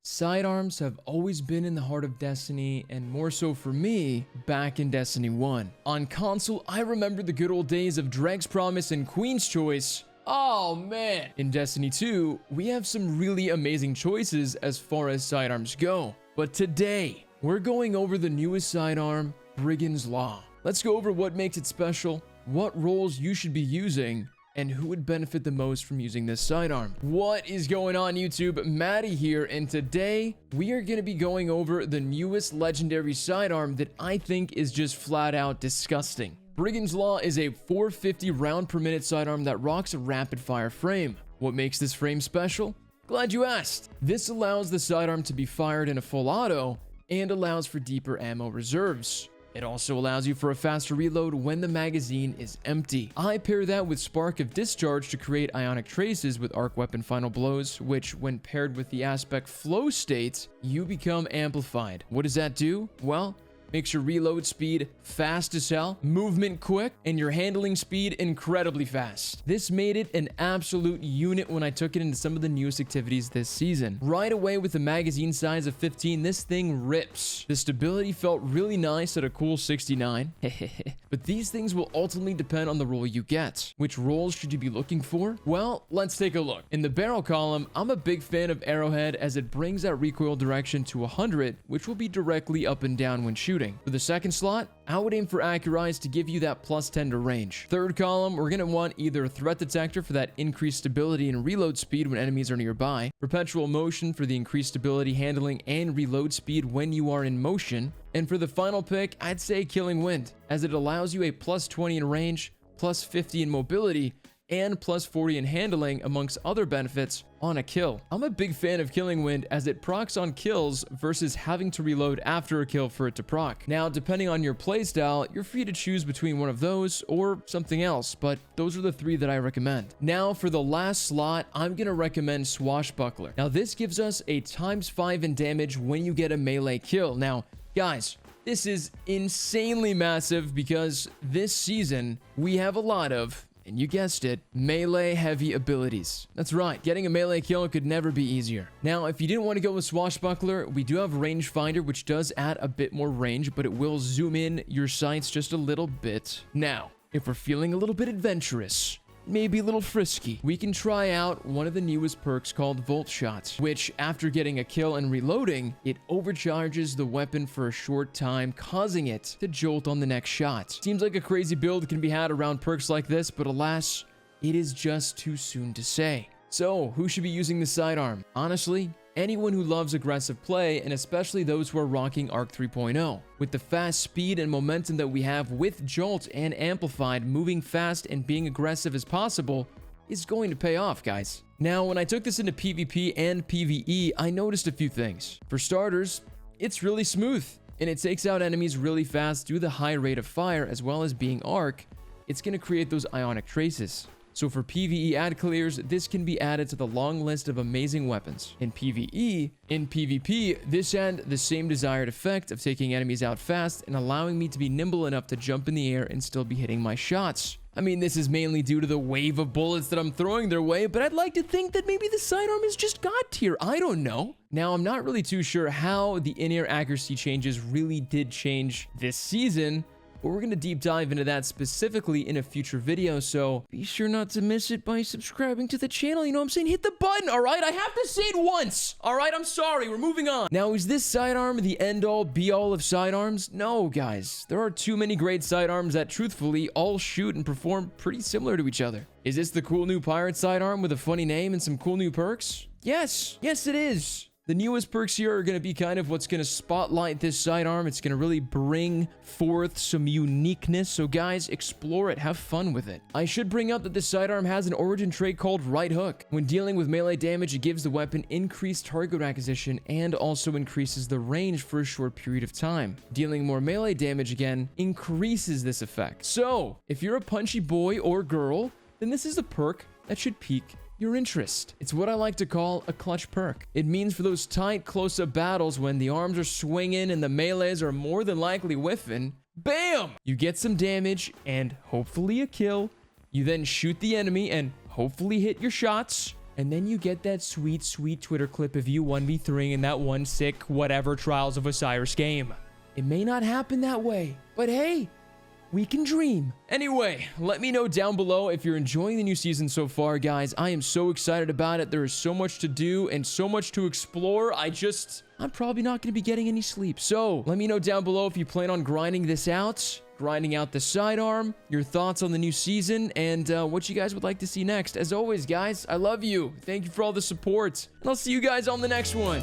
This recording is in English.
Sidearms have always been in the heart of Destiny, and more so for me, back in Destiny 1. On console, I remember the good old days of Dreg's Promise and Queen's Choice. Oh man! In Destiny 2, we have some really amazing choices as far as sidearms go. But today, we're going over the newest sidearm, Brigand's Law. Let's go over what makes it special, what roles you should be using, and who would benefit the most from using this sidearm. What is going on, YouTube? Matty here, and today we are going to be going over the newest legendary sidearm that I think is just flat out disgusting. Brigand's Law is a 450 round per minute sidearm that rocks a rapid fire frame. What makes this frame special? Glad you asked. This allows the sidearm to be fired in a full auto and allows for deeper ammo reserves. It also allows you for a faster reload when the magazine is empty. I pair that with Spark of Discharge to create ionic traces with Arc Weapon Final Blows, which when paired with the aspect flow state, you become amplified. What does that do? Well, makes your reload speed fast as hell, movement quick, and your handling speed incredibly fast. This made it an absolute unit when I took it into some of the newest activities this season. Right away with a magazine size of 15, this thing rips. The stability felt really nice at a cool 69. But these things will ultimately depend on the role you get. Which roles should you be looking for? Well, let's take a look. In the barrel column, I'm a big fan of Arrowhead as it brings that recoil direction to 100, which will be directly up and down when shooting. For the second slot, I would aim for Accurize to give you that plus 10 to range. Third column, we're going to want either Threat Detector for that increased stability and reload speed when enemies are nearby, Perpetual Motion for the increased stability, handling, and reload speed when you are in motion, and for the final pick, I'd say Killing Wind, as it allows you a plus 20 in range, plus 50 in mobility, and plus 40 in handling amongst other benefits on a kill. I'm a big fan of Killing Wind as it procs on kills versus having to reload after a kill for it to proc. Now, depending on your playstyle, you're free to choose between one of those or something else, but those are the three that I recommend. Now, for the last slot, I'm gonna recommend Swashbuckler. Now, this gives us a ×5 in damage when you get a melee kill. Now, guys, this is insanely massive because this season, we have a lot of, and you guessed it, melee-heavy abilities. That's right, getting a melee kill could never be easier. Now, if you didn't want to go with Swashbuckler, we do have Rangefinder, which does add a bit more range, but it will zoom in your sights just a little bit. Now, if we're feeling a little bit adventurous, maybe a little frisky, we can try out one of the newest perks called Volt Shot, which after getting a kill and reloading, it overcharges the weapon for a short time, causing it to jolt on the next shot. Seems like a crazy build can be had around perks like this, but alas, it is just too soon to say. So, who should be using the sidearm? Honestly, anyone who loves aggressive play, and especially those who are rocking Arc 3.0. With the fast speed and momentum that we have with Jolt and Amplified, moving fast and being aggressive as possible is going to pay off, guys. Now, when I took this into PvP and PvE, I noticed a few things. For starters, it's really smooth, and it takes out enemies really fast due to the high rate of fire, as well as being Arc. It's going to create those ionic traces. So for PvE ad clears, this can be added to the long list of amazing weapons. In PvE, in PvP, this had the same desired effect of taking enemies out fast and allowing me to be nimble enough to jump in the air and still be hitting my shots. I mean, this is mainly due to the wave of bullets that I'm throwing their way, but I'd like to think that maybe the sidearm is just God tier. I don't know. Now, I'm not really too sure how the in-air accuracy changes really did change this season, but we're going to deep dive into that specifically in a future video, so be sure not to miss it by subscribing to the channel. You know what I'm saying? Hit the button, all right? I have to say it once, all right? I'm sorry. We're moving on. Now, is this sidearm the end-all, be-all of sidearms? No, guys. There are too many great sidearms that, truthfully, all shoot and perform pretty similar to each other. Is this the cool new pirate sidearm with a funny name and some cool new perks? Yes. Yes, it is. The newest perks here are going to be kind of what's going to spotlight this sidearm. It's going to really bring forth some uniqueness. So guys, explore it. Have fun with it. I should bring up that this sidearm has an origin trait called Right Hook. When dealing with melee damage, it gives the weapon increased target acquisition and also increases the range for a short period of time. Dealing more melee damage again increases this effect. So, if you're a punchy boy or girl, then this is a perk that should pique your interest. It's what I like to call a clutch perk. It means for those tight close-up battles when the arms are swinging and the melees are more than likely whiffing, bam! You get some damage and hopefully a kill. You then shoot the enemy and hopefully hit your shots. And then you get that sweet, sweet Twitter clip of you 1v3 in that one sick whatever Trials of Osiris game. It may not happen that way, but hey, we can dream. Anyway, let me know down below if you're enjoying the new season so far, guys. I am so excited about it. There is so much to do and so much to explore. I'm probably not going to be getting any sleep. So let me know down below if you plan on grinding this out, grinding out the sidearm, your thoughts on the new season, and what you guys would like to see next. As always, guys, I love you. Thank you for all the support, and I'll see you guys on the next one.